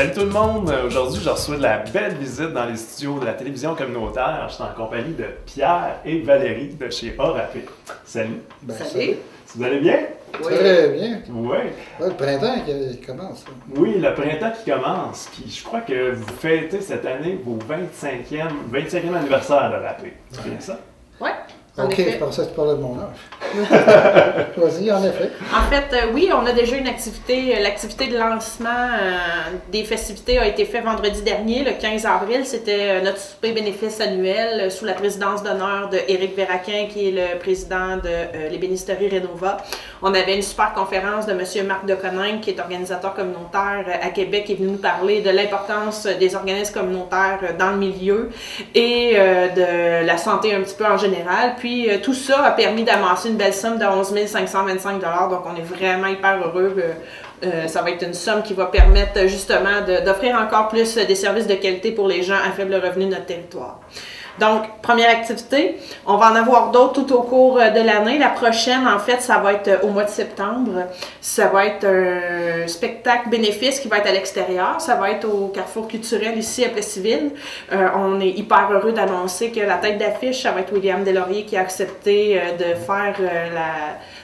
Salut tout le monde! Aujourd'hui, je reçois de la belle visite dans les studios de la télévision communautaire. Je suis en compagnie de Pierre et Valérie de chez Orapé. Salut! Salut! Vous allez bien? Oui. Très bien. Oui. Ouais, le printemps qui commence. Oui, le printemps qui commence. Puis je crois que vous fêtez cette année vos 25e anniversaire d'Orapé. C'est bien ça? Oui. Ok, je pensais que tu parlais de mon âge. Vas-y, en effet. En fait, oui, on a déjà une activité. L'activité de lancement des festivités a été faite vendredi dernier, le 15 avril. C'était notre souper bénéfice annuel sous la présidence d'honneur de Éric Véraquin, qui est le président de l'ébénisterie Renova. On avait une super conférence de M. Marc Deconinck, qui est organisateur communautaire à Québec, qui est venu nous parler de l'importance des organismes communautaires dans le milieu et de la santé un petit peu en général. Puis tout ça a permis d'amasser une belle somme de 11 525 $. Donc on est vraiment hyper heureux. Ça va être une somme qui va permettre justement d'offrir encore plus des services de qualité pour les gens à faible revenu de notre territoire. Donc, première activité, on va en avoir d'autres tout au cours de l'année. La prochaine, en fait, ça va être au mois de septembre. Ça va être un spectacle bénéfice qui va être à l'extérieur. Ça va être au Carrefour culturel ici à Plessisville. On est hyper heureux d'annoncer que la tête d'affiche, ça va être William Deslauriers qui a accepté de faire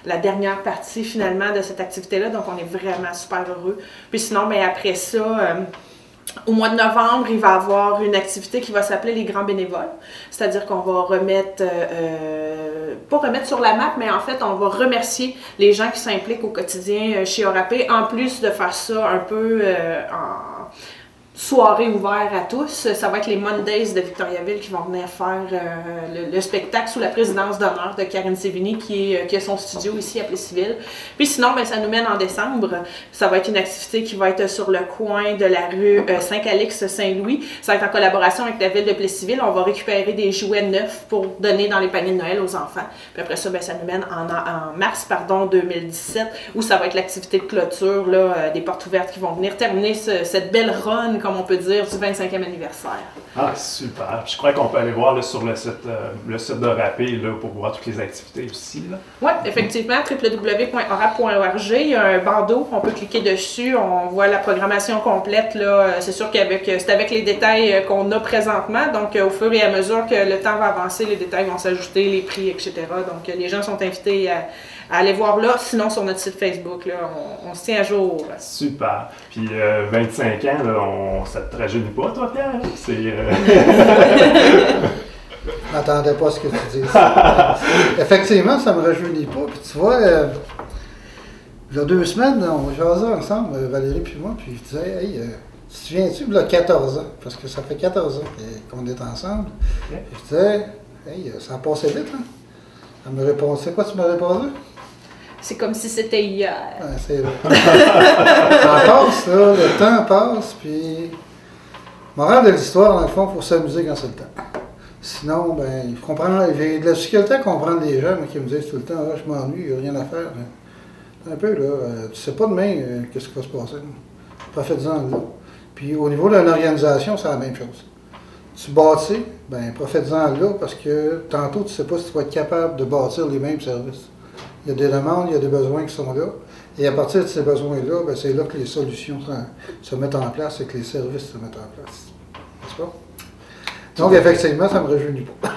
la dernière partie finalement de cette activité-là. Donc, on est vraiment super heureux. Puis sinon, bien, après ça... au mois de novembre, il va y avoir une activité qui va s'appeler les Grands Bénévoles. C'est-à-dire qu'on va remettre, pas remettre sur la map, mais en fait, on va remercier les gens qui s'impliquent au quotidien chez Orapé, en plus de faire ça un peu en soirée ouverte à tous. Ça va être les Mondays de Victoriaville qui vont venir faire le spectacle sous la présidence d'honneur de Karine Sévigny qui a son studio ici à Plessisville. Puis sinon, ben, ça nous mène en décembre. Ça va être une activité qui va être sur le coin de la rue Saint-Calix-Saint-Louis. Ça va être en collaboration avec la ville de Plessisville. On va récupérer des jouets neufs pour donner dans les paniers de Noël aux enfants. Puis après ça, ben, ça nous mène en mars 2017 où ça va être l'activité de clôture, là, des portes ouvertes qui vont venir terminer cette belle run, comme on peut dire, du 25e anniversaire. Ah, super. Je crois qu'on peut aller voir là, sur le site d'Orapé pour voir toutes les activités aussi. Oui, effectivement, www.orap.org. Il y a un bandeau, on peut cliquer dessus, on voit la programmation complète. C'est sûr c'est avec les détails qu'on a présentement. Donc, au fur et à mesure que le temps va avancer, les détails vont s'ajouter, les prix, etc. Donc, les gens sont invités à aller voir là. Sinon, sur notre site Facebook, là, on se tient à jour. Super. Puis 25 ans, là, ça te rajeunit pas, toi, Pierre? C'est... Je m'attendais pas à ce que tu dises. Effectivement, ça me rajeunit pas. Puis tu vois, il y a 2 semaines, on jasait ensemble, Valérie puis moi, puis je disais, hey, tu te souviens-tu, il y a 14 ans, parce que ça fait 14 ans qu'on est ensemble. Okay. Puis je disais, hey, ça a passé vite, hein? Elle me répondait, c'est quoi tu m'as répondu? C'est comme si c'était hier. Ouais, c'est vrai. Ça passe, là, le temps passe, puis... Morale de l'histoire, dans le fond, il faut s'amuser quand c'est le temps. Sinon, ben, j'ai de la difficulté à comprendre les gens qui me disent tout le temps, ah, je m'ennuie, il n'y a rien à faire. Un peu, là, tu sais pas demain qu'est-ce qui va se passer. Profite-en là. Puis au niveau de l'organisation, c'est la même chose. Tu bâtis, ben, profite-en là, parce que tantôt, tu sais pas si tu vas être capable de bâtir les mêmes services. Il y a des demandes, il y a des besoins qui sont là. Et à partir de ces besoins-là, ben, c'est là que les solutions se mettent en place et que les services se mettent en place. N'est-ce pas? Donc, effectivement, ça ne me rajeunit pas.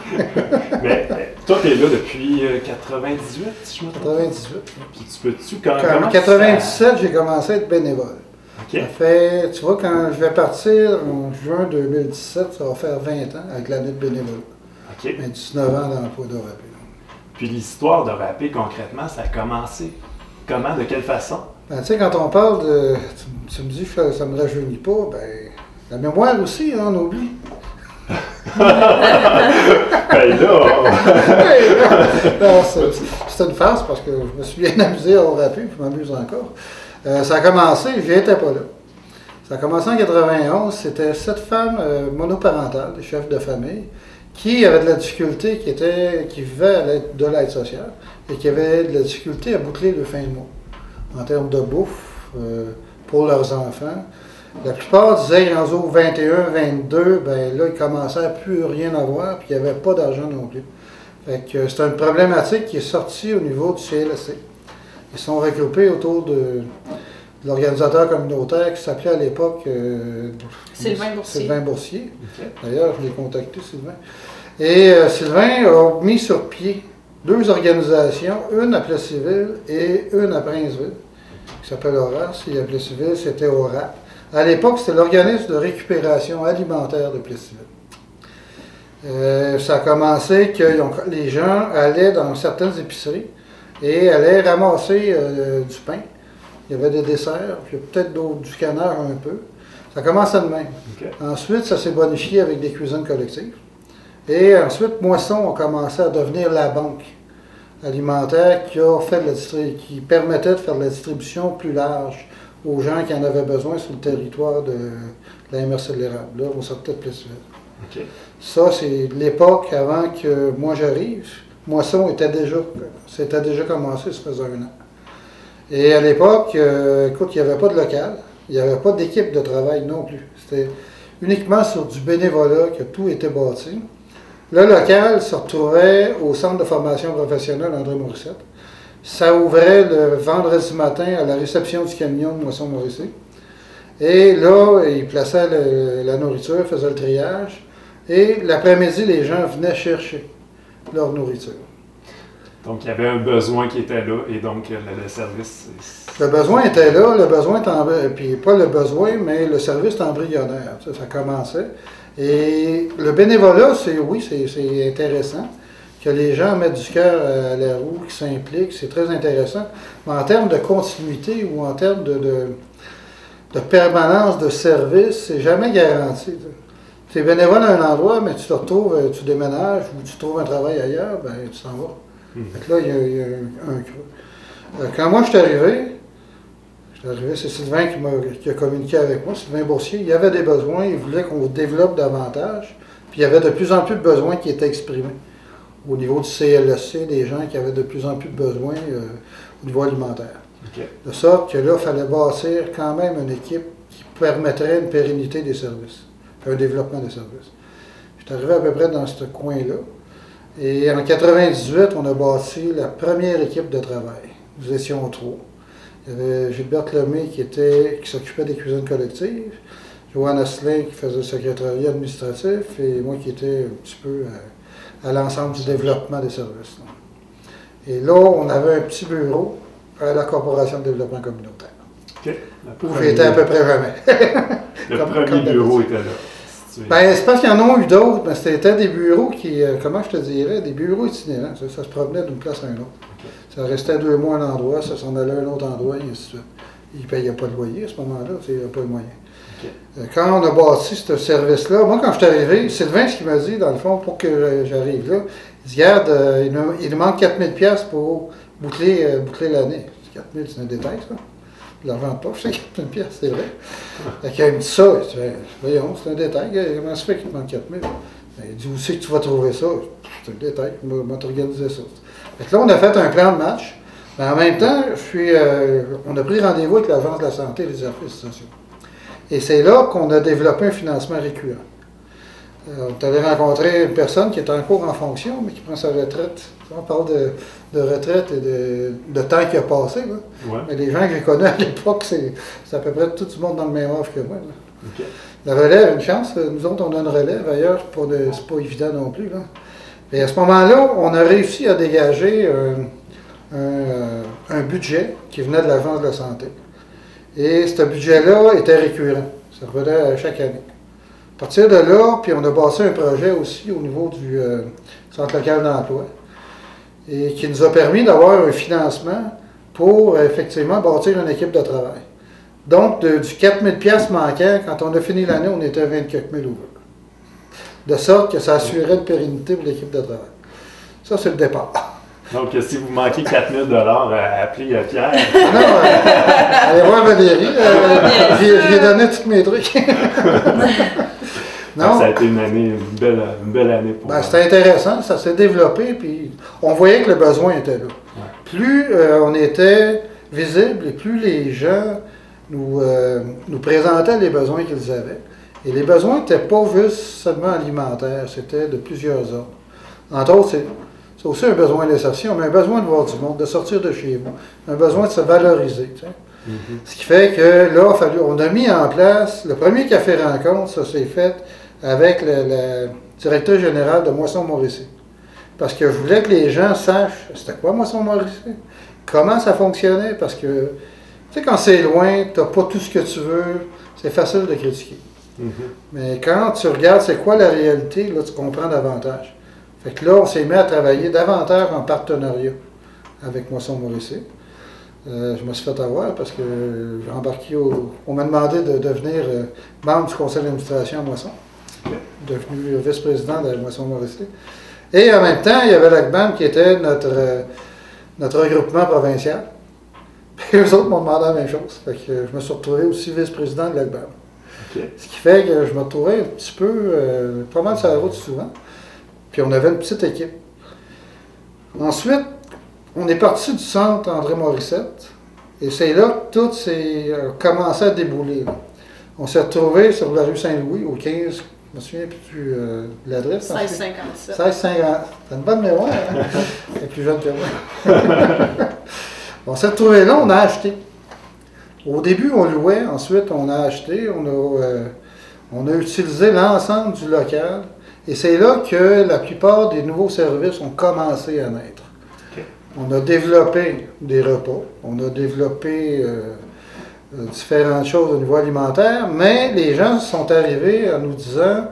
Mais toi, tu es là depuis 98, si je me trompe. 98. Puis tu peux-tu... En 97, j'ai commencé à être bénévole. Okay. Ça fait, tu vois, quand je vais partir en juin 2017, ça va faire 20 ans avec l'année de bénévole. Okay. 19 ans d'emploi d'Orapé. Puis l'histoire d'Orapé, concrètement, ça a commencé comment, de quelle façon? Ben, tu sais, quand on parle de... Tu me dis que ça ne me rajeunit pas, ben la mémoire aussi, hein, on oublie. Ben là... C'est une farce parce que je me suis bien amusé à Orapé, je m'amuse encore. Ça a commencé, je n'étais pas là. Ça a commencé en 91, c'était 7 femmes monoparentales, des chefs de famille, qui avaient de la difficulté, qui vivaient de l'aide sociale et qui avaient de la difficulté à boucler le fin de mois en termes de bouffe pour leurs enfants. La plupart disaient, rendu au 21, 22, ben là, ils commençaient à plus rien avoir, puis il n'y avait pas d'argent non plus. Fait que c'est une problématique qui est sortie au niveau du CLSC. Ils sont regroupés autour l'organisateur communautaire qui s'appelait à l'époque Sylvain Boursier. Sylvain Boursier. OK. D'ailleurs, je l'ai contacté, Sylvain. Et Sylvain a mis sur pied 2 organisations, une à Plessisville et une à Princeville, qui s'appelle Horace, et à Plessisville, c'était ORAP. À l'époque, c'était l'organisme de récupération alimentaire de Plessisville. Ça a commencé que les gens allaient dans certaines épiceries et allaient ramasser du pain. Il y avait des desserts, puis peut-être du canard un peu. Ça commençait de même. OK. Ensuite, ça s'est bonifié avec des cuisines collectives. Et ensuite, Moisson a commencé à devenir la banque alimentaire qui permettait de faire de la distribution plus large aux gens qui en avaient besoin sur le territoire de la MRC de l'érable. Là, on sortait de Plessisville. OK. Ça, c'est l'époque avant que moi j'arrive. Moisson c'était déjà commencé, ça faisait 1 an. Et à l'époque, écoute, il n'y avait pas de local, il n'y avait pas d'équipe de travail non plus. C'était uniquement sur du bénévolat que tout était bâti. Le local se retrouvait au centre de formation professionnelle André Morissette. Ça ouvrait le vendredi matin à la réception du camion de Moisson-Morissette. Et là, ils plaçaient la nourriture, faisaient le triage. Et l'après-midi, les gens venaient chercher leur nourriture. Donc, il y avait un besoin qui était là et donc le service... Le besoin était là, puis pas le besoin, mais le service est embryonnaire. Ça commençait. Et le bénévolat, c'est intéressant. Que les gens mettent du cœur à la roue, qui s'impliquent, c'est très intéressant. Mais en termes de continuité ou en termes de permanence de service, c'est jamais garanti. Tu es bénévole à un endroit, mais tu te retrouves, tu déménages ou tu trouves un travail ailleurs, ben tu s'en vas. Donc là, il y a un creux. Quand moi je suis arrivé, c'est Sylvain qui a communiqué avec moi, Sylvain Boursier. Il y avait des besoins, il voulait qu'on développe davantage. Puis il y avait de plus en plus de besoins qui étaient exprimés. Au niveau du CLSC, des gens qui avaient de plus en plus de besoins au niveau alimentaire. Okay. De sorte que là, il fallait bâtir quand même une équipe qui permettrait une pérennité des services, un développement des services. Je suis arrivé à peu près dans ce coin-là. Et en 1998, on a bâti la première équipe de travail. Nous étions 3. Il y avait Gilberte Lemay qui s'occupait des cuisines collectives, Joanne Asselin qui faisait le secrétariat administratif et moi qui étais un petit peu à l'ensemble du développement des services. Et là, on avait un petit bureau à la Corporation de développement communautaire. OK. Où j'étais à peu près jamais. Le premier bureau était là. Ben, c'est parce qu'il y en a eu d'autres, mais c'était des bureaux qui, comment je te dirais, des bureaux itinérants. Ça se promenait d'une place à une autre. Okay. Ça restait 2 mois à un endroit, ça s'en allait à un autre endroit, et ainsi de suite. Ils ne payaient pas de loyer à ce moment-là, il n'y avait pas de moyen. Okay. Quand on a bâti ce service-là, moi, quand je suis arrivé, Sylvain, ce qu'il m'a dit, dans le fond, pour que j'arrive là, il dit, regarde, il nous manque 4 000 $ pour boucler l'année. 4 000 c'est un détail, ça. L'argent de poche, c'est 4 000 $, c'est vrai. Fait qu'il me dit ça, je dis, voyons, c'est un détail, comment ça fait qu'il te manque 4 000 $? Il dit, où c'est que tu vas trouver ça? C'est un détail, on va t'organiser ça. Fait que là, on a fait un plan de match, mais en même temps, on a pris rendez-vous avec l'Agence de la santé et des affaires sociales. Et c'est là qu'on a développé un financement récurrent. On est allé rencontrer une personne qui est encore en fonction, mais qui prend sa retraite. On parle de retraite et de temps qui a passé. Là. Ouais. Mais les gens que j'ai connus à l'époque, c'est à peu près tout le monde dans le même âge que moi. Là. Okay. La relève, une chance. Nous autres, on a une relève. Ailleurs, c'est pas évident non plus. Là. Et à ce moment-là, on a réussi à dégager un budget qui venait de l'Agence de la santé. Et ce budget-là était récurrent. Ça revenait à chaque année. À partir de là, puis on a bâti un projet aussi au niveau du Centre local d'emploi et qui nous a permis d'avoir un financement pour effectivement bâtir une équipe de travail. Donc, du 4 000 $ manquant, quand on a fini l'année, on était à 24 000 ouverts. De sorte que ça assurait une pérennité pour l'équipe de travail. Ça, c'est le départ. Donc, si vous manquez 4 000 $, appelez Pierre. Non, allez voir Valérie. Je lui ai donné tous mes trucs. Non. Ça a été une belle année pour moi. C'était intéressant, ça s'est développé, puis on voyait que le besoin était là. Ouais. Plus on était visible et plus les gens nous présentaient les besoins qu'ils avaient. Et les besoins n'étaient pas juste seulement alimentaires, c'était de plusieurs ordres. Entre autres, c'est aussi un besoin d'insertion, mais un besoin de voir du monde, de sortir de chez vous, un besoin de se valoriser. Tu sais. Ce qui fait que là, on a mis en place, le premier café rencontre, ça s'est fait avec le directeur général de Moisson-Mauricie. Parce que je voulais que les gens sachent c'était quoi Moisson-Mauricie, comment ça fonctionnait, parce que, tu sais, quand c'est loin, tu n'as pas tout ce que tu veux, c'est facile de critiquer. Mais quand tu regardes c'est quoi la réalité, là, tu comprends davantage. Fait que là, on s'est mis à travailler davantage en partenariat avec Moisson-Mauricie. Je me suis fait avoir parce que j'ai embarqué on m'a demandé de devenir membre du conseil d'administration à Moisson. Devenu vice-président de Moisson-Mauricie. Et en même temps, il y avait l'ACBAM qui était notre regroupement provincial. Puis eux autres m'ont demandé la même chose. Fait que je me suis retrouvé aussi vice-président de l'ACBAM. Ce qui fait que je me retrouvais un petit peu, pas mal sur la route souvent. Puis on avait une petite équipe. Ensuite, on est parti du centre André Morissette. Et c'est là que tout s'est commencé à débouler. Là. On s'est retrouvé sur la rue Saint-Louis, au 15, je me souviens plus de l'adresse. 1657. 1650. T'as une bonne mémoire, hein? T'es plus jeune que moi. On s'est retrouvé là, on a acheté. Au début, on louait, ensuite on a acheté, on a utilisé l'ensemble du local. Et c'est là que la plupart des nouveaux services ont commencé à naître. On a développé des repas, on a développé différentes choses au niveau alimentaire, mais les gens sont arrivés en nous disant,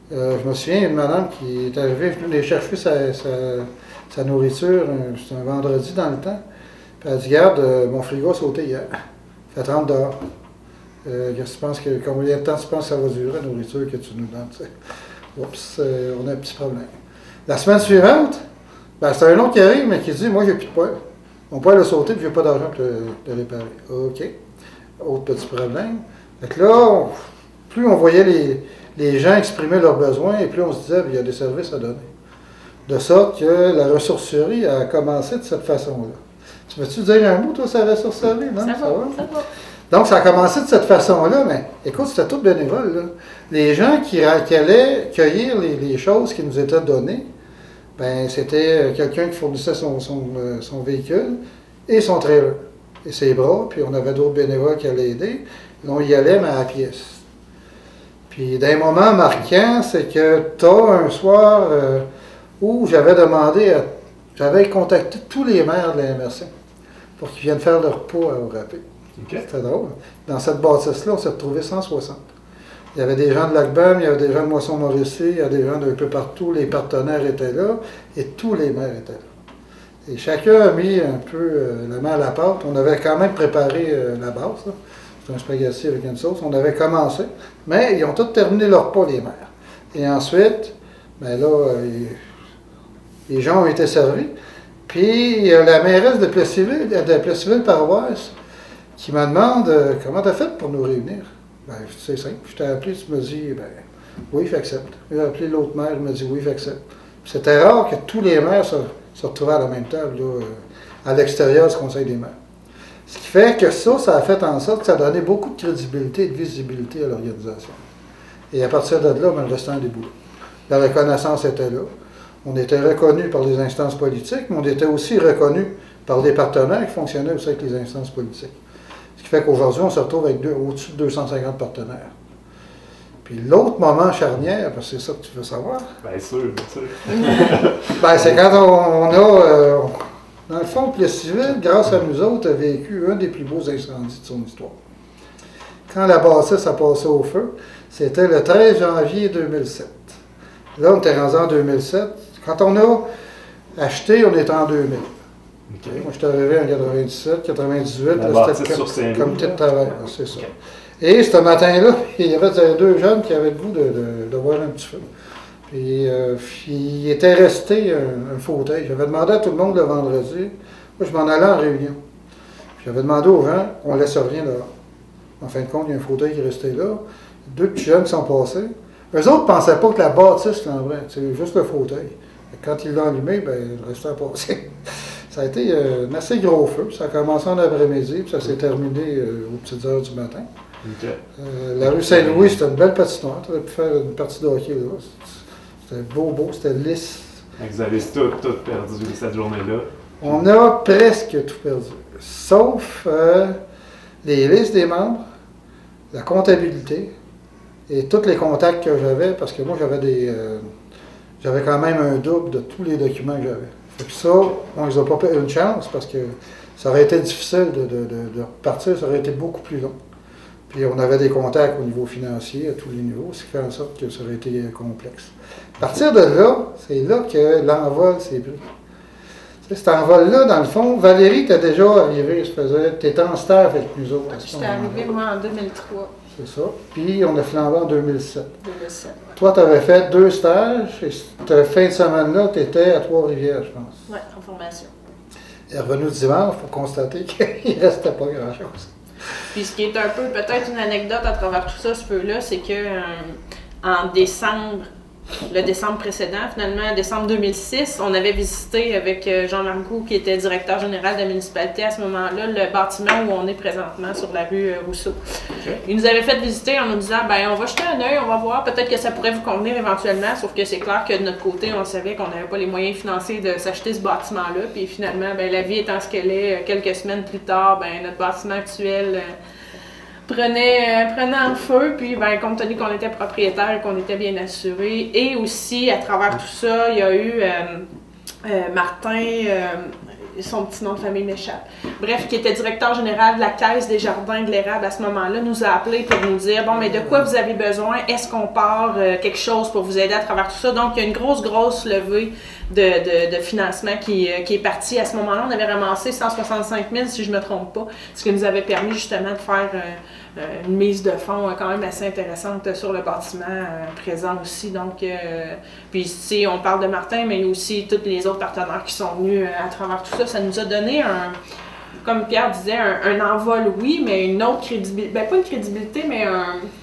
je me souviens d'une madame qui est arrivée, venue aller chercher sa nourriture, c'est un vendredi dans le temps, puis elle a dit, regarde, mon frigo a sauté hier, il fait 30 dehors. Qu'est-ce que tu penses combien de temps tu penses que ça va durer la nourriture que tu nous donnes? T'sais? Oups, on a un petit problème. La semaine suivante, ben, c'est un autre qui arrive, mais qui dit, moi, j'ai plus de poêle. Mon poêle a sauté, puis j'ai pas d'argent pour le réparer. OK. Autre petit problème. Fait que là, plus on voyait les gens exprimer leurs besoins, et plus on se disait, il y a des services à donner. De sorte que la ressourcerie a commencé de cette façon-là. Tu veux-tu dire un mot, toi, sur la ressourcerie? Non? Ça va. Donc, ça a commencé de cette façon-là, mais écoute, c'était tout bénévole. Là. Les gens qui allaient cueillir les choses qui nous étaient données, ben, c'était quelqu'un qui fournissait son véhicule et son trailer et ses bras, puis on avait d'autres bénévoles qui allaient aider. On y allait, mais à la pièce. Puis, d'un moment marquant, c'est que t'as un soir où j'avais contacté tous les maires de la MRC pour qu'ils viennent faire leur pot au Rapé. C'était drôle. Dans cette bâtisse-là, on s'est retrouvé 160. Il y avait des gens de l'ACBAM, il y avait des gens de Moisson-Mauricie, il y a des gens d'un peu partout, les partenaires étaient là, et tous les maires étaient là. Et chacun a mis un peu la main à la pâte. On avait quand même préparé la base, c'est un spaghetti avec une sauce. On avait commencé, mais ils ont tous terminé leur pas, les maires. Et ensuite, ben là, les gens ont été servis. Puis la mairesse de Plessisville-Paroisse qui me demande comment tu as fait pour nous réunir. Ben, c'est simple. Je t'ai appelé, tu me dis, ben, oui, j'accepte. J'ai appelé l'autre maire, il m'a dit, oui, j'accepte. C'était rare que tous les maires se retrouvaient à la même table, là, à l'extérieur du Conseil des maires. Ce qui fait que ça a fait en sorte que ça a donné beaucoup de crédibilité et de visibilité à l'organisation. Et à partir de là, ben, le restant des boulots. La reconnaissance était là. On était reconnu par les instances politiques, mais on était aussi reconnu par des partenaires qui fonctionnaient aussi avec les instances politiques. Ce qui fait qu'aujourd'hui, on se retrouve avec au-dessus de 250 partenaires. Puis l'autre moment charnière, parce que c'est ça que tu veux savoir. Bien sûr, bien sûr. Ben, c'est quand on a, dans le fond, Plessisville, grâce à nous autres, a vécu un des plus beaux incendies de son histoire. Quand la bâtisse a passé au feu, c'était le 13 janvier 2007. Là, on était rendu en 2007. Quand on a acheté, on était en 2000. Okay. Moi, je suis arrivé en 97, 98, c'était comme comité de travail, c'est ça. Okay. Et ce matin-là, il y avait deux jeunes qui avaient le goût de voir un petit feu. Puis, il était resté un fauteuil. J'avais demandé à tout le monde le vendredi. Moi, je m'en allais en réunion. J'avais demandé aux gens, on ne laisse rien dehors. En fin de compte, il y a un fauteuil qui est resté là. Deux petits jeunes qui sont passés. Eux autres ne pensaient pas que la bâtisse l'embrait, c'est juste le fauteuil. Quand ils l'ont allumé, ben, il restait à passer. Ça a été un assez gros feu. Ça a commencé en après-midi, puis ça s'est terminé aux petites heures du matin. Okay. La rue Saint-Louis, c'était une belle patinoire. Tu aurais pu faire une partie de hockey là. C'était beau, c'était lisse. Vous avez tout perdu cette journée-là? On a presque tout perdu. Sauf les listes des membres, la comptabilité et tous les contacts que j'avais, parce que moi, j'avais quand même un double de tous les documents que j'avais. Fait que ça, on les a pas fait une chance, parce que ça aurait été difficile de repartir, ça aurait été beaucoup plus long. Puis on avait des contacts au niveau financier, à tous les niveaux, ce qui fait en sorte que ça aurait été complexe. À partir de là, c'est là que l'envol s'est pris. Cet envol-là, dans le fond, Valérie était déjà arrivée, tu étais en stage avec nous autres. J'étais arrivée, moi, en 2003. C'est ça. Puis on a flambé en 2007. 2007. Toi, tu avais fait 2 stages, et cette fin de semaine-là, tu étais à Trois-Rivières, je pense. Oui, en formation. Et revenu dimanche pour constater qu'il ne restait pas grand-chose. Puis ce qui est un peu, peut-être une anecdote à travers tout ça, ce peu-là, c'est que en décembre, le décembre précédent, finalement, décembre 2006, on avait visité avec Jean Margoux, qui était directeur général de la municipalité à ce moment-là, le bâtiment où on est présentement, sur la rue Rousseau. Okay. Il nous avait fait visiter en nous disant, ben on va jeter un œil, on va voir, peut-être que ça pourrait vous convenir éventuellement, sauf que c'est clair que de notre côté, on savait qu'on n'avait pas les moyens financiers de s'acheter ce bâtiment-là, puis finalement, ben la vie étant ce qu'elle est, quelques semaines plus tard, ben notre bâtiment actuel prenait en feu, puis ben, compte tenu qu'on était propriétaire et qu'on était bien assuré, et aussi à travers tout ça, il y a eu Martin, son petit nom de famille m'échappe, bref, qui était directeur général de la Caisse des Jardins de l'Érable à ce moment-là, nous a appelé pour nous dire, bon, mais de quoi vous avez besoin, est-ce qu'on part quelque chose pour vous aider à travers tout ça, donc il y a une grosse levée de financement qui est partie. À ce moment-là, on avait ramassé 165 000, si je ne me trompe pas, ce qui nous avait permis justement de faire une mise de fonds quand même assez intéressante sur le bâtiment présent aussi. Donc, puis si on parle de Martin, mais il y a aussi tous les autres partenaires qui sont venus à travers tout ça. Ça nous a donné comme Pierre disait, un envol, oui, mais une autre crédibilité, ben pas une crédibilité, mais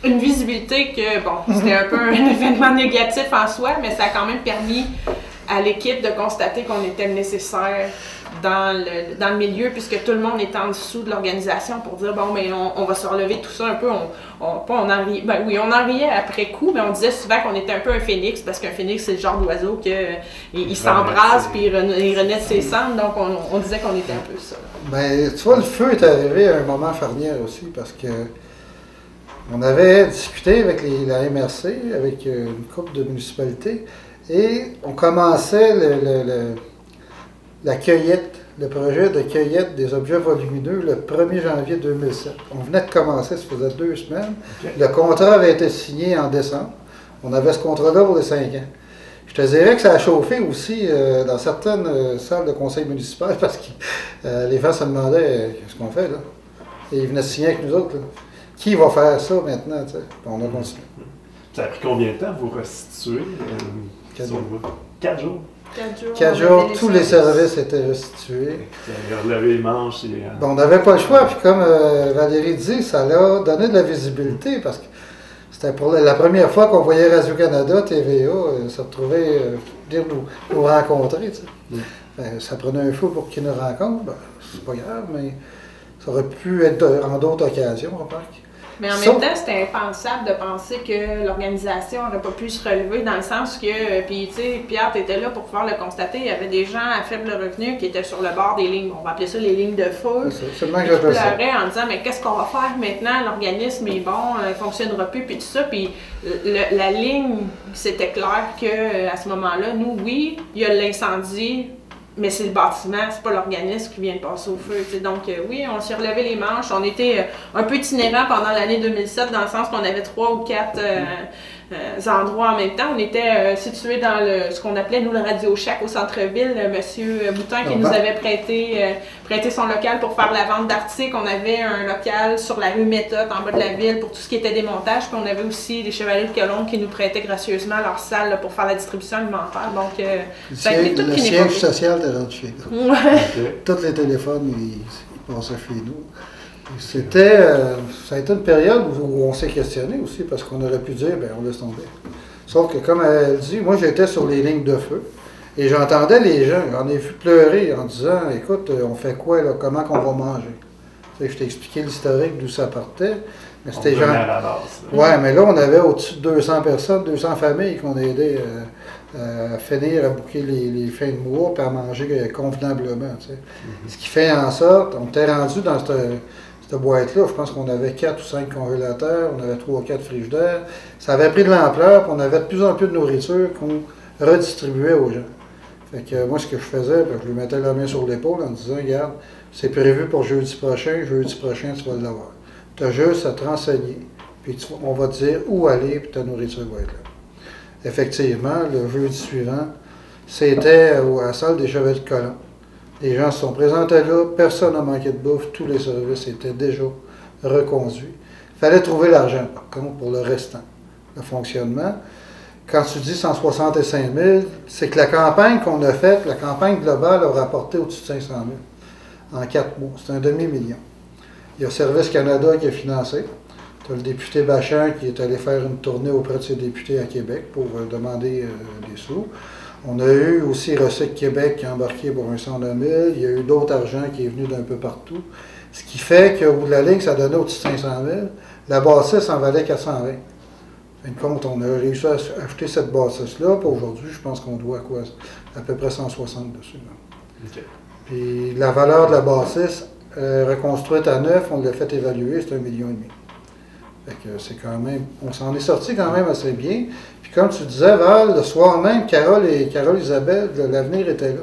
une visibilité que, bon, c'était un peu un événement négatif en soi, mais ça a quand même permis à l'équipe de constater qu'on était nécessaire dans le milieu, puisque tout le monde est en dessous de l'organisation pour dire, bon, mais on va se relever tout ça un peu, on en riait, ben oui, on en riait après coup, mais on disait souvent qu'on était un peu un phénix, parce qu'un phénix, c'est le genre d'oiseau qu'il s'embrase, puis il renaît de ses cendres, donc on disait qu'on était un peu ça. Ben, tu vois, le feu est arrivé à un moment charnière aussi, parce que on avait discuté avec la MRC, avec une couple de municipalités, et on commençait la cueillette, le projet de cueillette des objets volumineux le 1er janvier 2007. On venait de commencer, ça faisait 2 semaines. Okay. Le contrat avait été signé en décembre. On avait ce contrat-là pour les 5 ans. Je te dirais que ça a chauffé aussi dans certaines salles de conseil municipal parce que les gens se demandaient qu'est-ce qu'on fait là. Et ils venaient signer avec nous autres. Là. Qui va faire ça maintenant? T'sais? On a continué. Ça a pris combien de temps vous restituer? 4 jours. 4 jours? 4 jours, tous les services étaient restitués. Relever les manches. Bon, on n'avait pas le choix, puis comme Valérie dit, ça l'a donné de la visibilité, parce que c'était pour la première fois qu'on voyait Radio-Canada, TVA, se retrouver, venir nous rencontrer. Ben, ça prenait un fou pour qu'ils nous rencontrent, ben, c'est pas grave, mais ça aurait pu être en d'autres occasions, on remarque. Mais en même temps, c'était impensable de penser que l'organisation n'aurait pas pu se relever dans le sens que, puis tu sais, Pierre, tu étais là pour pouvoir le constater, il y avait des gens à faible revenu qui étaient sur le bord des lignes, on va appeler ça les lignes de feu. C'est seulement que je pleurais en disant, mais qu'est-ce qu'on va faire maintenant, l'organisme est bon, il ne fonctionnera plus, puis tout ça, puis la ligne, c'était clair qu'à ce moment-là, nous, oui, il y a l'incendie, mais c'est le bâtiment, c'est pas l'organisme qui vient de passer au feu. T'sais. Donc oui, on s'est relevé les manches. On était un peu itinérant pendant l'année 2007 dans le sens qu'on avait 3 ou 4 endroits en même temps. On était situé dans ce qu'on appelait, nous, le Radio Shack au centre-ville. Monsieur Boutin qui nous avait prêté son local pour faire la vente d'articles. On avait un local sur la rue Méthode, en bas de la ville, pour tout ce qui était démontage. Puis on avait aussi les Chevaliers de Colombe qui nous prêtaient gracieusement leur salle là, pour faire la distribution alimentaire. Donc, ça a été tout le siège social de rentre chez nous. Ouais. Tous les téléphones, ils passaient chez nous. C'était, ça a été une période où on s'est questionné aussi, parce qu'on aurait pu dire, ben on laisse tomber. Sauf que, comme elle dit, moi j'étais sur les lignes de feu, et j'entendais les gens, j'en ai vu pleurer en disant, écoute, on fait quoi là, comment qu'on va manger? Tu sais, je t'ai expliqué l'historique d'où ça partait, mais c'était genre... à la base. Ouais, mais là on avait au-dessus de 200 personnes, 200 familles qu'on a aidé à finir à bouquer les fins de mois, puis à manger convenablement, tu sais. Ce qui fait en sorte, on était rendu dans cette boîte-là, je pense qu'on avait 4 ou 5 congélateurs, on avait 3 ou 4 frigidaires. Ça avait pris de l'ampleur, puis on avait de plus en plus de nourriture qu'on redistribuait aux gens. Fait que moi, ce que je faisais, je lui mettais la main sur l'épaule en disant, regarde, c'est prévu pour jeudi prochain tu vas l'avoir. Tu as juste à te renseigner, puis on va te dire où aller, puis ta nourriture va être là. Effectivement, le jeudi suivant, c'était à la salle des Chevaliers de Colomb. Les gens se sont présentés là, personne n'a manqué de bouffe, tous les services étaient déjà reconduits. Il fallait trouver l'argent, par contre, pour le restant, le fonctionnement. Quand tu dis 165 000, c'est que la campagne qu'on a faite, la campagne globale, a rapporté au-dessus de 500 000 en 4 mois. C'est un demi-million. Il y a Service Canada qui a financé. Tu as le député Bachand qui est allé faire une tournée auprès de ses députés à Québec pour demander des sous. On a eu aussi Recycle Québec qui a embarqué pour un 109 000. Il y a eu d'autres argent qui est venu d'un peu partout. Ce qui fait qu'au bout de la ligne, ça donnait au-dessus de 500 000. La bâtisse en valait 420. En fin de compte, on a réussi à acheter cette bâtisse-là. Puis aujourd'hui, je pense qu'on doit quoi? À peu près 160 dessus. Okay. Puis la valeur de la bâtisse, reconstruite à neuf, on l'a fait évaluer, c'est 1,5 million. Fait que c'est quand même, on s'en est sorti quand même assez bien. Puis comme tu disais, Val, le soir même, Carole Isabelle, l'avenir était là.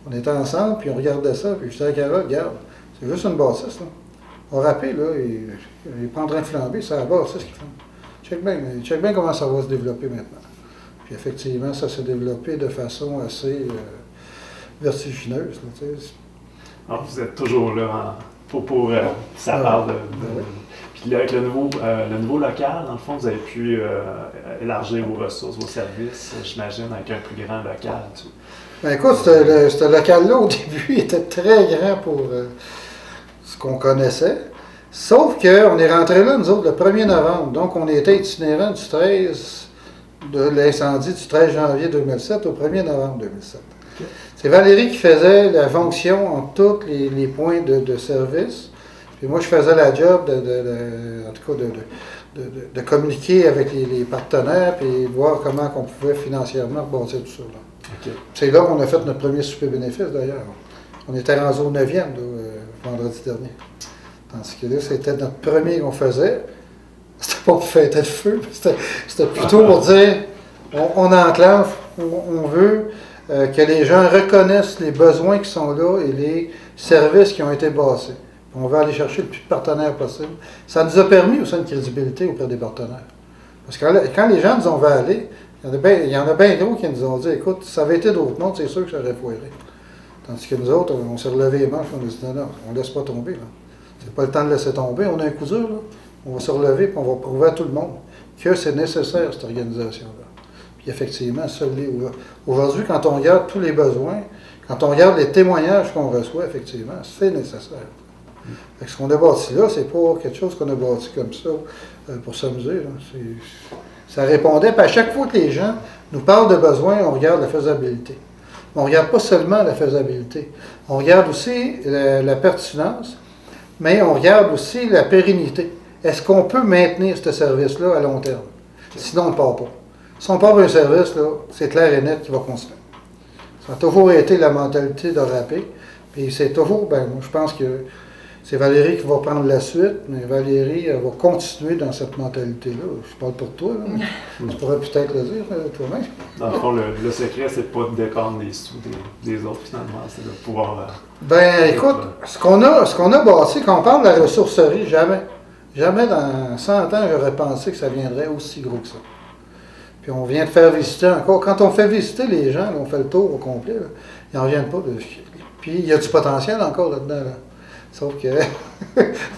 On était ensemble, puis on regardait ça, puis je disais à Carole, regarde, c'est juste une bâtisse, là. On rappelle, là, il n'est pas en train de flamber, c'est la bâtisse qu'ils font. Check bien comment ça va se développer maintenant. Puis effectivement, ça s'est développé de façon assez vertigineuse. Là, alors, vous êtes toujours là pour ça parle de... Puis là, avec le nouveau local, dans le fond, vous avez pu élargir vos ressources, vos services, j'imagine, avec un plus grand local. Ben écoute, ce local-là, au début, était très grand pour ce qu'on connaissait. Sauf qu'on est rentré là, nous autres, le 1er novembre. Donc, on était itinérants du 13, de l'incendie du 13 janvier 2007 au 1er novembre 2007. Okay. C'est Valérie qui faisait la jonction entre tous les points de service. Puis moi, je faisais la job en tout cas de communiquer avec les partenaires et voir comment on pouvait financièrement rebâtir tout ça. Okay. C'est là qu'on a fait notre premier souper bénéfice, d'ailleurs. On était rendu au 9e, vendredi dernier. Tandis que là, c'était notre premier qu'on faisait. C'était pas pour fêter le feu, c'était plutôt pour dire, on enclenche, on veut que les gens reconnaissent les besoins qui sont là et les services qui ont été bâtis. On veut aller chercher le plus de partenaires possible. Ça nous a permis aussi une crédibilité auprès des partenaires. Parce que quand les gens nous ont vu aller, il y en a bien d'autres qui nous ont dit, écoute, ça avait été d'autres mondes, c'est sûr que ça aurait foiré. Tandis que nous autres, on s'est relevé les manches, on a dit, non, on ne laisse pas tomber. C'est pas le temps de laisser tomber, on a un coup dur, là. On va se relever et on va prouver à tout le monde que c'est nécessaire, cette organisation-là. Puis effectivement, ça l'est. Aujourd'hui, quand on regarde tous les besoins, quand on regarde les témoignages qu'on reçoit, effectivement, c'est nécessaire. Fait que ce qu'on a bâti là, c'est pas quelque chose qu'on a bâti comme ça pour s'amuser. Ça répondait, puis à chaque fois que les gens nous parlent de besoins, on regarde la faisabilité. On ne regarde pas seulement la faisabilité, on regarde aussi la pertinence, mais on regarde aussi la pérennité. Est-ce qu'on peut maintenir ce service-là à long terme? Sinon, on ne part pas. Si on part d'un service, c'est clair et net qu'il va continuer. Ça a toujours été la mentalité de Rapé. Puis c'est toujours, moi je pense que c'est Valérie qui va prendre la suite, mais Valérie elle va continuer dans cette mentalité-là. Je parle pour toi, là, mais tu pourrais peut-être le dire toi-même. Dans le fond, le secret, c'est pas de dépendre des sous des autres, finalement, c'est de pouvoir... écoute, ce qu'on a bâti, quand on parle de la ressourcerie, jamais dans 100 ans, j'aurais pensé que ça viendrait aussi gros que ça. Puis on vient de faire visiter encore. Quand on fait visiter les gens, là, on fait le tour au complet, là, ils n'en reviennent pas. Puis il y a du potentiel encore là-dedans. Là. Sauf que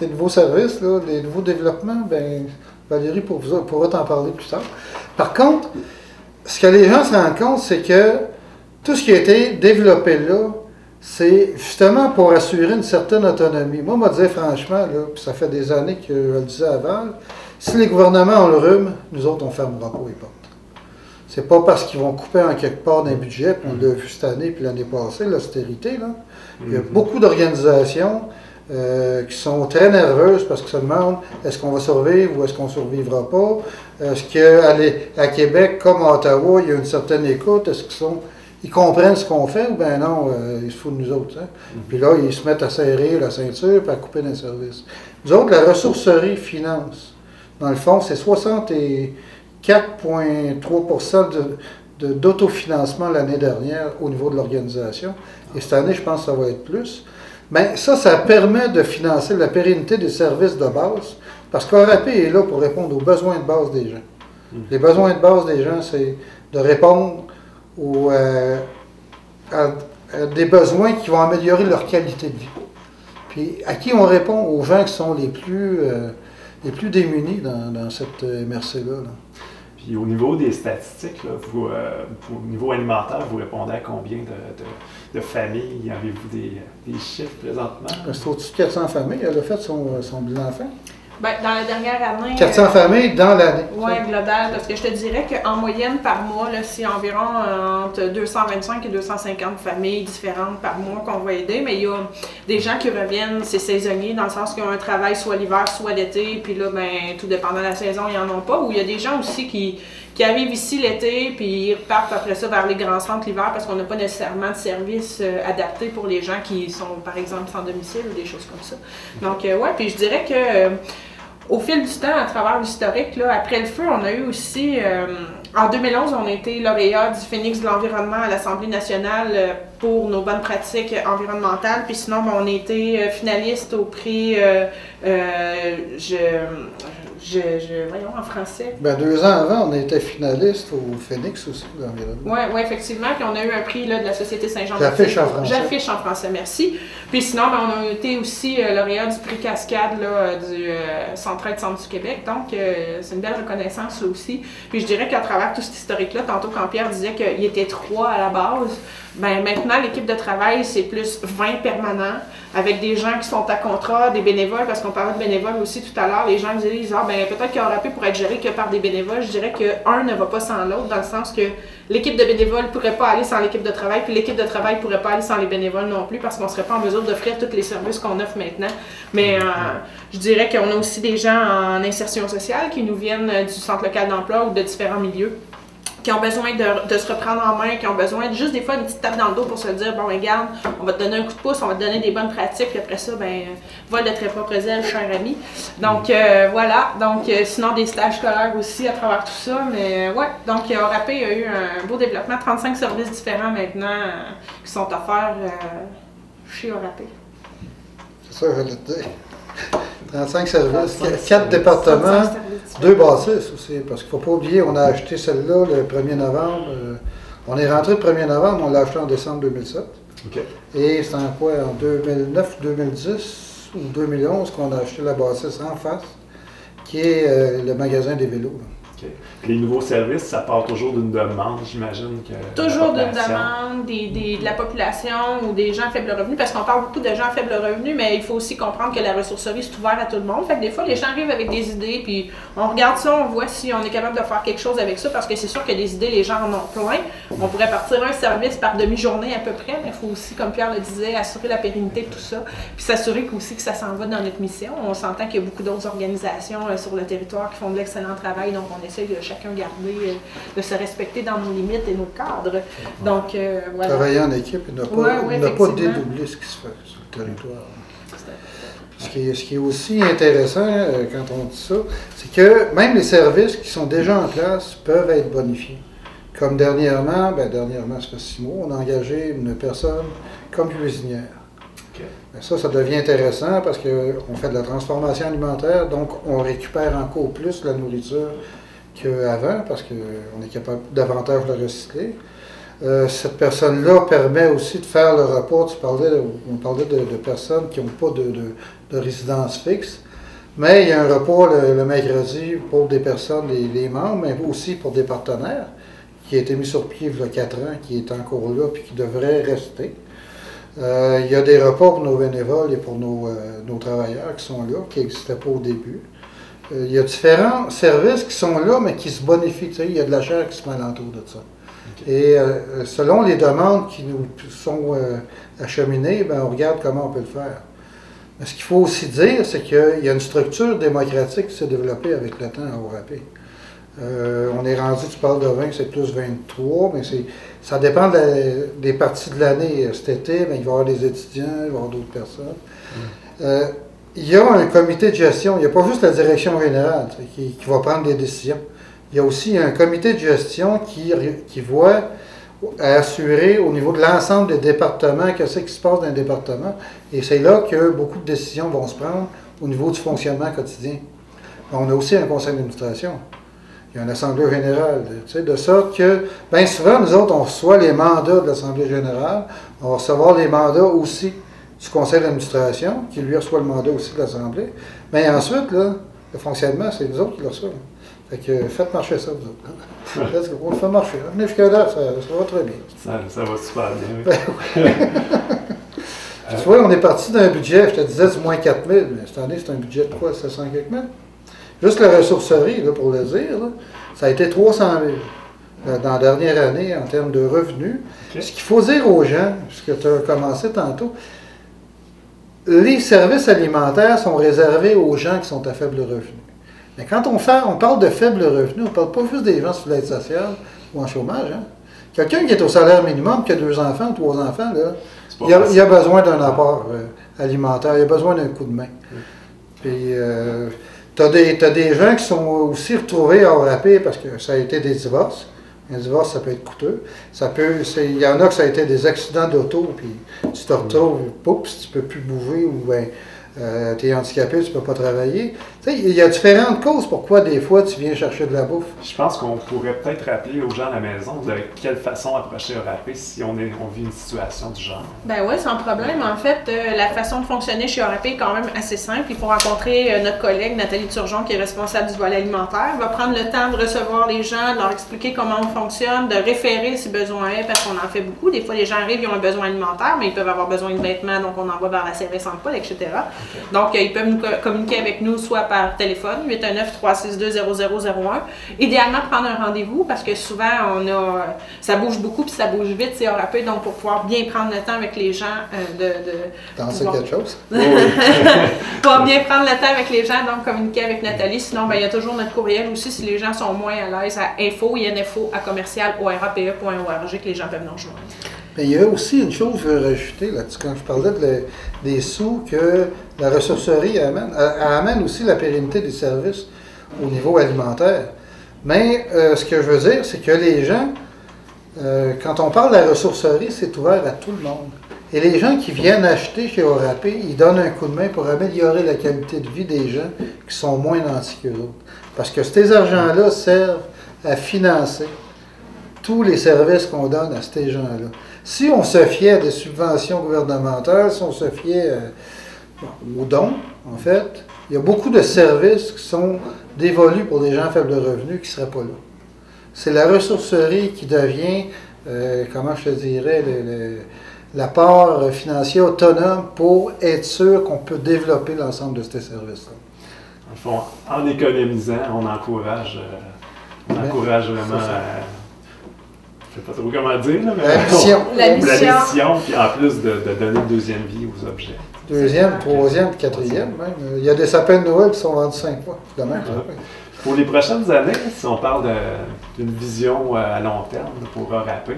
les nouveaux services, là, les nouveaux développements, Valérie pourra t'en parler plus tard. Par contre, ce que les gens se rendent compte, c'est que tout ce qui a été développé là, c'est justement pour assurer une certaine autonomie. Moi, je me disais franchement, là, puis ça fait des années que je le disais avant, si les gouvernements ont le rhume, nous autres, on ne fermera pas les portes. C'est pas parce qu'ils vont couper en quelque part d'un budget, puis on l'a vu cette année puis l'année passée, l'austérité. Là. Il y a beaucoup d'organisations qui sont très nerveuses parce qu'ils se demandent est-ce qu'on va survivre ou est-ce qu'on ne survivra pas. Est-ce qu'à Québec, comme à Ottawa, il y a une certaine écoute? Est-ce qu'ils sont ils comprennent ce qu'on fait ou ben non, ils se foutent de nous autres. Hein? Puis là, ils se mettent à serrer la ceinture et à couper dans les services. Nous autres, la ressourcerie finance. Dans le fond, c'est 64,3 d'autofinancement l'année dernière au niveau de l'organisation. Et cette année, je pense que ça va être plus. Mais ça permet de financer la pérennité des services de base, parce qu'ORAP est là pour répondre aux besoins de base des gens. Les besoins de base des gens, c'est de répondre à des besoins qui vont améliorer leur qualité de vie. Puis à qui on répond? Aux gens qui sont les plus démunis dans cette MRC-là. Là. Puis au niveau des statistiques, là, au niveau alimentaire, vous répondez à combien de familles? Avez-vous des chiffres présentement? C'est au-dessus de 400 familles. Elle a fait son bilan fin. Ben, dans la dernière année... 400 familles dans l'année. Oui, global, parce que je te dirais qu'en moyenne par mois, c'est environ entre 225 et 250 familles différentes par mois qu'on va aider, mais il y a des gens qui reviennent, c'est saisonnier, dans le sens qu'ils ont un travail soit l'hiver, soit l'été, puis là, ben, tout dépendant de la saison, ils n'en ont pas, ou il y a des gens aussi qui arrivent ici l'été, puis ils repartent après ça vers les grands centres l'hiver, parce qu'on n'a pas nécessairement de services adaptés pour les gens qui sont, par exemple, sans domicile ou des choses comme ça. Donc, ouais, puis je dirais que... Au fil du temps, à travers l'historique, après le feu, on a eu aussi, en 2011, on a été lauréat du Phénix de l'environnement à l'Assemblée nationale pour nos bonnes pratiques environnementales. Puis sinon, on a été finaliste au prix, voyons, en français. Ben, 2 ans avant, on était finaliste au Phénix aussi, de l'environnement. Oui, effectivement. Puis on a eu un prix là, de la Société Saint-Jean. J'affiche en français. J'affiche en français, merci. Puis sinon, ben, on a été aussi lauréat du prix Cascade là, du Centre du Québec. Donc, c'est une belle reconnaissance là aussi. Puis je dirais qu'à travers tout cet historique-là, tantôt quand Pierre disait qu'il était 3 à la base, ben maintenant, l'équipe de travail, c'est plus 20 permanents, avec des gens qui sont à contrat, des bénévoles, parce qu'on parlait de bénévoles aussi tout à l'heure. Les gens disent, ah, ben peut-être qu'ORAP pourrait être géré que par des bénévoles. Je dirais qu'un ne va pas sans l'autre, dans le sens que l'équipe de bénévoles ne pourrait pas aller sans l'équipe de travail, puis l'équipe de travail ne pourrait pas aller sans les bénévoles non plus, parce qu'on ne serait pas en mesure d'offrir tous les services qu'on offre maintenant. Mais je dirais qu'on a aussi des gens en insertion sociale qui nous viennent du centre local d'emploi ou de différents milieux, qui ont besoin de se reprendre en main, qui ont besoin de juste des fois une petite tape dans le dos pour se dire, bon, regarde, on va te donner un coup de pouce, on va te donner des bonnes pratiques, puis après ça, ben, vole de très propres ailes, cher ami. Donc, voilà. Donc, sinon, des stages scolaires aussi à travers tout ça. Mais, ouais. Donc, ORAP a eu un beau développement. 35 services différents maintenant qui sont offerts chez ORAP. C'est ça, je voulais te dire. 35 services, 4 départements, 2 bâtisses aussi, parce qu'il ne faut pas oublier, on a acheté celle-là le 1er novembre. On est rentré le 1er novembre, on l'a acheté en décembre 2007. Okay. Et c'est en quoi, en 2009, 2010 ou 2011 qu'on a acheté la bâtisse en face, qui est le magasin des vélos. Là. Okay. Les nouveaux services, ça part toujours d'une demande, j'imagine que... Toujours d'une demande de la population ou des gens à faible revenu, parce qu'on parle beaucoup de gens à faible revenu, mais il faut aussi comprendre que la ressourcerie, c'est ouvert à tout le monde. Fait que des fois, les gens arrivent avec des idées, puis on regarde ça, on voit si on est capable de faire quelque chose avec ça, parce que c'est sûr que des idées, les gens en ont plein. On pourrait partir un service par demi-journée à peu près, mais il faut aussi, comme Pierre le disait, assurer la pérennité de tout ça, puis s'assurer aussi que ça s'en va dans notre mission. On s'entend qu'il y a beaucoup d'autres organisations sur le territoire qui font de l'excellent travail, donc on essaie de chacun garder, de se respecter dans nos limites et nos cadres. Donc, voilà. Travailler en équipe et ne pas dédoubler ce qui se fait sur le territoire. Ce qui est aussi intéressant quand on dit ça, c'est que même les services qui sont déjà en place peuvent être bonifiés. Comme dernièrement, ça fait 6 mois, on a engagé une personne comme cuisinière. Ça devient intéressant parce qu'on fait de la transformation alimentaire, donc on récupère encore plus la nourriture qu'avant, parce qu'on est capable davantage de recycler. Cette personne-là permet aussi de faire le repas. On parlait de personnes qui n'ont pas de résidence fixe, mais il y a un repas le mercredi pour des personnes, les membres, mais aussi pour des partenaires, qui a été mis sur pied il y a 4 ans, qui est encore là et qui devrait rester. Il y a des repas pour nos bénévoles et pour nos travailleurs qui sont là, qui n'existaient pas au début. Il y a différents services qui sont là, mais qui se bonifient. Il y a de la chair qui se met alentour de ça. Okay. Et selon les demandes qui nous sont acheminées, on regarde comment on peut le faire. Mais ce qu'il faut aussi dire, c'est qu'il y a une structure démocratique qui s'est développée avec le temps à ORAP. On est rendu, tu parles de 20, c'est plus 23, mais ça dépend des parties de l'année. Cet été, bien, il va y avoir des étudiants, il va y avoir d'autres personnes. Il y a un comité de gestion, il n'y a pas juste la direction générale qui va prendre des décisions. Il y a aussi un comité de gestion qui voit assurer au niveau de l'ensemble des départements qu'est-ce qui se passe dans les départements. Et c'est là que beaucoup de décisions vont se prendre au niveau du fonctionnement quotidien. On a aussi un conseil d'administration. Il y a une assemblée générale. De sorte que, bien souvent, nous autres, on reçoit les mandats de l'assemblée générale. On va recevoir les mandats aussi du conseil d'administration, qui lui reçoit le mandat aussi de l'assemblée. Mais ensuite, là, le fonctionnement, c'est nous autres qui le reçoivent. Fait que faites marcher ça, vous autres. On le fait marcher. Venez jusqu'à là, ça va très bien. Ça va super bien, oui. Tu vois, on est parti d'un budget, je te disais, du moins 4 000, mais cette année, c'est un budget de quoi, 700 quelques mille? Juste la ressourcerie, là, pour le dire, là, ça a été 300 000 dans la dernière année en termes de revenus. Okay. Ce qu'il faut dire aux gens, ce que tu as commencé tantôt, les services alimentaires sont réservés aux gens qui sont à faible revenu. Mais quand on parle de faible revenu, on ne parle pas juste des gens sur l'aide sociale ou en chômage. Hein? Quelqu'un qui est au salaire minimum, qui a 2 enfants, 3 enfants, là, il a besoin d'un apport alimentaire, il a besoin d'un coup de main. Puis, tu as des gens qui sont aussi retrouvés à RAP parce que ça a été des divorces. Un divorce, ça peut être coûteux. Il y en a que ça a été des accidents d'auto, puis tu te retrouves, oups, tu ne peux plus bouger, ou ben, tu es handicapé, tu ne peux pas travailler. Tu sais, il y a différentes causes pourquoi des fois tu viens chercher de la bouffe. Je pense qu'on pourrait peut-être rappeler aux gens à la maison de quelle façon approcher un RAP si on vit une situation du genre. Ben oui, sans problème. En fait, la façon de fonctionner chez RAP est quand même assez simple. Il faut rencontrer notre collègue Nathalie Turgeon, qui est responsable du volet alimentaire. Elle va prendre le temps de recevoir les gens, de leur expliquer comment on fonctionne, de référer si besoin est, parce qu'on en fait beaucoup. Des fois, les gens arrivent, ils ont un besoin alimentaire, mais ils peuvent avoir besoin de vêtements, donc on envoie vers la service en poule, etc. Okay. Donc, ils peuvent nous communiquer avec nous, soit par téléphone, 819-362-0001. Idéalement, prendre un rendez-vous, parce que souvent, ça bouge beaucoup, puis ça bouge vite, c'est RAP, donc pour pouvoir bien prendre le temps avec les gens Danser quelque chose? Pour bien prendre le temps avec les gens, donc communiquer avec Nathalie. Sinon, ben, il y a toujours notre courriel aussi, si les gens sont moins à l'aise, à info@commercial.orape.org, que les gens peuvent nous rejoindre. Mais il y a aussi une chose que je veux rajouter là-dessus, quand je parlais des sous que la ressourcerie amène. Elle amène aussi la pérennité des services au niveau alimentaire. Mais ce que je veux dire, c'est que les gens, quand on parle de la ressourcerie, c'est ouvert à tout le monde. Et les gens qui viennent acheter chez RAP, ils donnent un coup de main pour améliorer la qualité de vie des gens qui sont moins nantis qu'eux autres. Parce que ces argents-là servent à financer tous les services qu'on donne à ces gens-là. Si on se fiait à des subventions gouvernementales, si on se fiait aux dons, en fait, il y a beaucoup de services qui sont dévolus pour des gens à faible revenu qui ne seraient pas là. C'est la ressourcerie qui devient, comment je te dirais, l'apport financier autonome pour être sûr qu'on peut développer l'ensemble de ces services-là. En fond, en économisant, on encourage vraiment... je ne sais pas trop comment dire, là, mais la mission, puis en plus de donner une deuxième vie aux objets. Deuxième, troisième, quatrième même. Il y a des sapins de Noël qui sont vendus 5 fois. Pour les prochaines années, si on parle d'une vision à long terme pour RAP,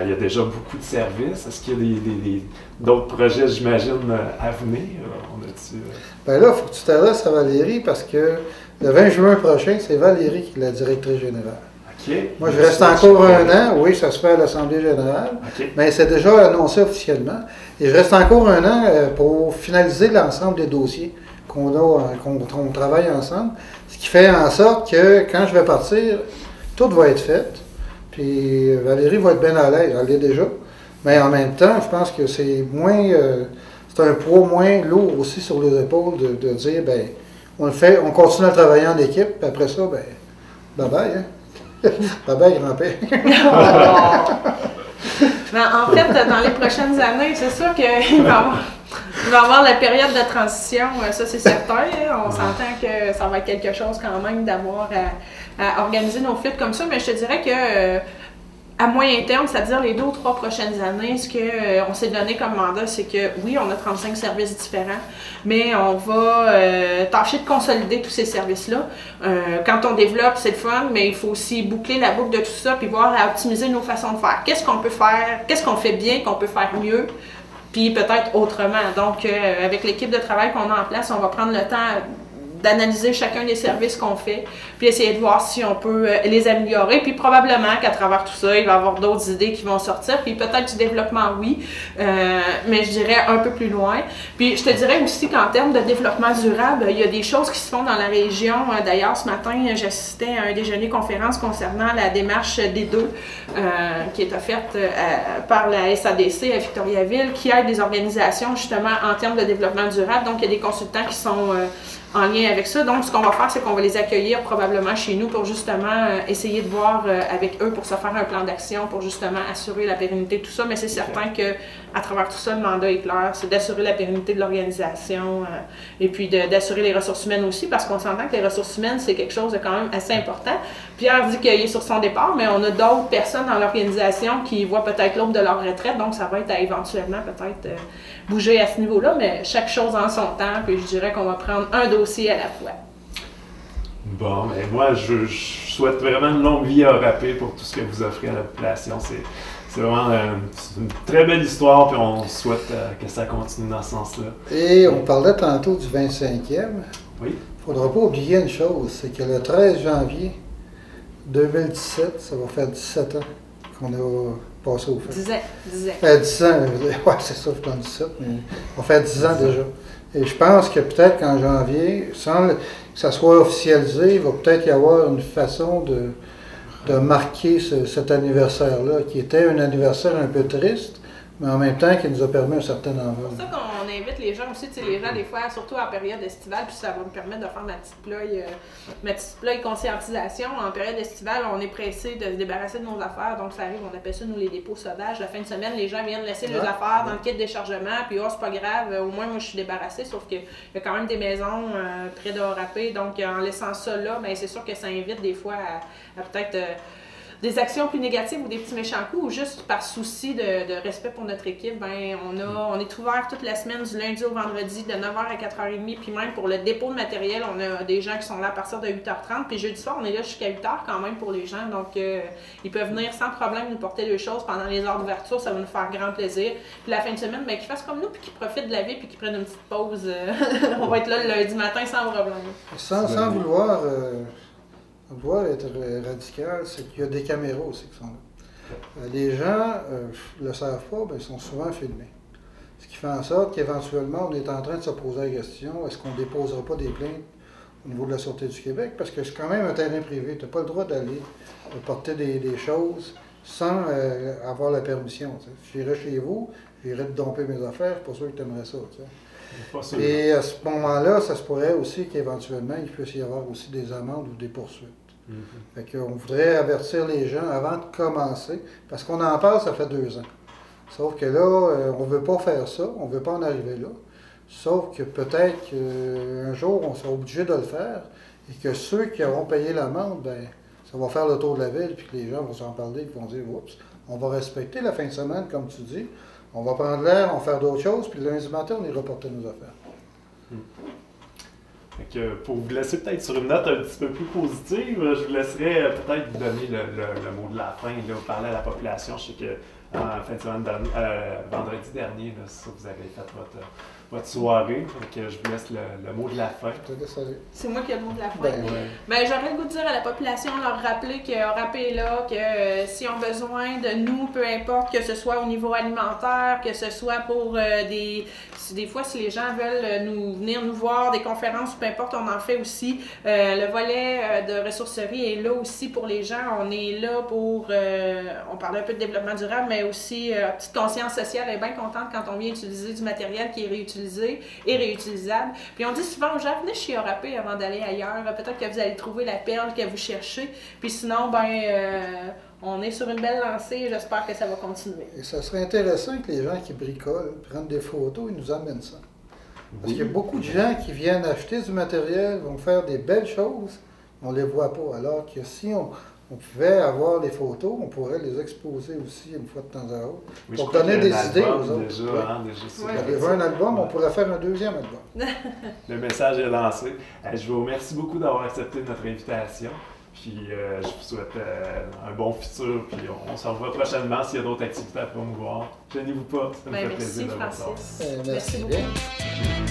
il y a déjà beaucoup de services. Est-ce qu'il y a d'autres projets, j'imagine, à venir? Bien là, il faut que tu t'adresses à Valérie parce que le 20 juin prochain, c'est Valérie qui est la directrice générale. Okay. Moi, je reste encore un an. Oui, ça se fait à l'Assemblée générale. Okay. Mais c'est déjà annoncé officiellement. Et je reste encore un an pour finaliser l'ensemble des dossiers qu'on travaille ensemble. Ce qui fait en sorte que quand je vais partir, tout va être fait. Puis Valérie va être bien à l'aise. Elle l'est déjà. Mais en même temps, je pense que c'est moins... c'est un poids moins lourd aussi sur les épaules de dire, ben on continue à travailler en équipe. Puis après ça, ben bye-bye, hein? Bye-bye, grand-père. En fait, dans les prochaines années, c'est sûr qu'il va y avoir la période de transition, ça c'est certain. On s'entend que ça va être quelque chose quand même d'avoir à organiser nos flûtes comme ça, mais je te dirais que à moyen terme, c'est-à-dire les 2 ou 3 prochaines années, ce qu'on s'est donné comme mandat, c'est que oui, on a 35 services différents, mais on va tâcher de consolider tous ces services-là. Quand on développe, c'est le fun, mais il faut aussi boucler la boucle de tout ça, puis voir à optimiser nos façons de faire. Qu'est-ce qu'on peut faire, qu'est-ce qu'on fait bien, qu'on peut faire mieux, puis peut-être autrement. Donc, avec l'équipe de travail qu'on a en place, on va prendre le temps d'analyser chacun des services qu'on fait, puis essayer de voir si on peut les améliorer. Puis probablement qu'à travers tout ça, il va y avoir d'autres idées qui vont sortir, puis peut-être du développement, oui, mais je dirais un peu plus loin. Puis je te dirais aussi qu'en termes de développement durable, il y a des choses qui se font dans la région. D'ailleurs, ce matin, j'assistais à un déjeuner-conférence concernant la démarche des deux, qui est offerte par la SADC à Victoriaville, qui aide les organisations justement en termes de développement durable. Donc, il y a des consultants qui sont en lien avec ça. Donc, ce qu'on va faire, c'est qu'on va les accueillir probablement chez nous pour justement essayer de voir avec eux pour se faire un plan d'action pour justement assurer la pérennité de tout ça. Mais c'est certain que à travers tout ça, le mandat est clair, c'est d'assurer la pérennité de l'organisation et puis d'assurer les ressources humaines aussi, parce qu'on s'entend que les ressources humaines, c'est quelque chose de quand même assez important. Pierre dit qu'il est sur son départ, mais on a d'autres personnes dans l'organisation qui voient peut-être l'aube de leur retraite, donc ça va être à éventuellement peut-être bouger à ce niveau-là, mais chaque chose en son temps, puis je dirais qu'on va prendre un dossier à la fois. Bon, mais moi, je souhaite vraiment une longue vie à Rapé pour tout ce que vous offrez à la population. C'est vraiment une très belle histoire, puis on souhaite que ça continue dans ce sens-là. Et on parlait tantôt du 25e. Oui. Il ne faudra pas oublier une chose, c'est que le 13 janvier 2017, ça va faire 17 ans qu'on a passé au fait. 10 ans. 10 ans. 10 ans, ouais, c'est ça, je pense 17, mais on fait 10 ans déjà. Et je pense que peut-être qu'en janvier, sans que ça soit officialisé, il va peut-être y avoir une façon de marquer cet anniversaire-là, qui était un anniversaire un peu triste, mais en même temps qui nous a permis un certain envol. C'est pour ça qu'on invite les gens aussi, tu sais, les gens des fois, surtout en période estivale, puis ça va me permettre de faire ma petite ploie conscientisation. En période estivale, on est pressé de se débarrasser de nos affaires, donc ça arrive, on appelle ça nous les dépôts sauvages. La fin de semaine, les gens viennent laisser leurs affaires dans le kit de déchargement, puis oh c'est pas grave, au moins moi je suis débarrassée, sauf qu'il y a quand même des maisons près de Rapé, donc en laissant ça là, ben c'est sûr que ça invite des fois à peut-être des actions plus négatives ou des petits méchants coups, ou juste par souci de respect pour notre équipe, ben on est ouvert toute la semaine, du lundi au vendredi, de 9h à 4h30, puis même pour le dépôt de matériel, on a des gens qui sont là à partir de 8h30, puis jeudi soir, on est là jusqu'à 8h quand même pour les gens, donc ils peuvent venir sans problème nous porter les choses pendant les heures d'ouverture, ça va nous faire grand plaisir. Puis la fin de semaine, ben qu'ils fassent comme nous, puis qu'ils profitent de la vie, puis qu'ils prennent une petite pause. On va être là le lundi matin sans problème. Sans vouloir être radical, c'est qu'il y a des caméras aussi qui sont là. Les gens ne le savent pas, bien, ils sont souvent filmés. Ce qui fait en sorte qu'éventuellement, on est en train de se poser la question, est-ce qu'on ne déposera pas des plaintes au niveau de la Sûreté du Québec? Parce que c'est quand même un terrain privé. Tu n'as pas le droit d'aller porter des choses sans avoir la permission. J'irai chez vous, j'irai te domper mes affaires, pas sûr que tu aimerais ça. Et à ce moment-là, ça se pourrait aussi qu'éventuellement, il puisse y avoir aussi des amendes ou des poursuites. Fait qu'on voudrait avertir les gens avant de commencer, parce qu'on en parle, ça fait 2 ans. Sauf que là, on ne veut pas faire ça, on ne veut pas en arriver là. Sauf que peut-être qu'un jour, on sera obligé de le faire, et que ceux qui auront payé l'amende, ben, ça va faire le tour de la ville, puis que les gens vont s'en parler, et vont dire, oups, on va respecter la fin de semaine, comme tu dis. On va prendre l'air, on va faire d'autres choses, puis le lundi matin, on ira porter nos affaires. Fait que pour vous laisser peut-être sur une note un petit peu plus positive, je vous laisserai peut-être vous donner le mot de la fin, là, parler à la population. Je sais que fin de semaine vendredi dernier, là, ça, vous avez fait votre soirée. Fait que je vous laisse le mot de la fin. C'est moi qui ai le mot de la fin. Ben, j'aurais le goût de dire à la population, leur rappeler que Rapé est là, que s'ils ont besoin de nous, peu importe, que ce soit au niveau alimentaire, que ce soit pour des fois, si les gens veulent venir nous voir, des conférences, peu importe, on en fait aussi. Le volet de ressourcerie est là aussi pour les gens. On est là pour, on parlait un peu de développement durable, mais aussi petite conscience sociale. Elle est bien contente quand on vient utiliser du matériel qui est réutilisé et réutilisable. Puis on dit souvent aux gens, venez chez Rapé avant d'aller ailleurs. Peut-être que vous allez trouver la perle que vous cherchez. Puis sinon, on est sur une belle lancée et j'espère que ça va continuer. Et ça serait intéressant que les gens qui bricolent prennent des photos et nous amènent ça. Parce qu'il y a beaucoup de gens qui viennent acheter du matériel, vont faire des belles choses, on ne les voit pas. Alors que si on pouvait avoir les photos, on pourrait les exposer aussi une fois de temps à autre. Oui, Pour je crois donner qu'il y a des un idées album aux autres. déjà, Oui. hein, déjà, c'est Ouais. Il y avait un album, on pourrait faire un deuxième album. Le message est lancé. Je vous remercie beaucoup d'avoir accepté notre invitation. Puis je vous souhaite un bon futur. Puis on se revoit prochainement s'il y a d'autres activités à promouvoir. Gênez-vous pas, ça me fait Merci plaisir de vous voir. Francis. Merci Merci bien. beaucoup.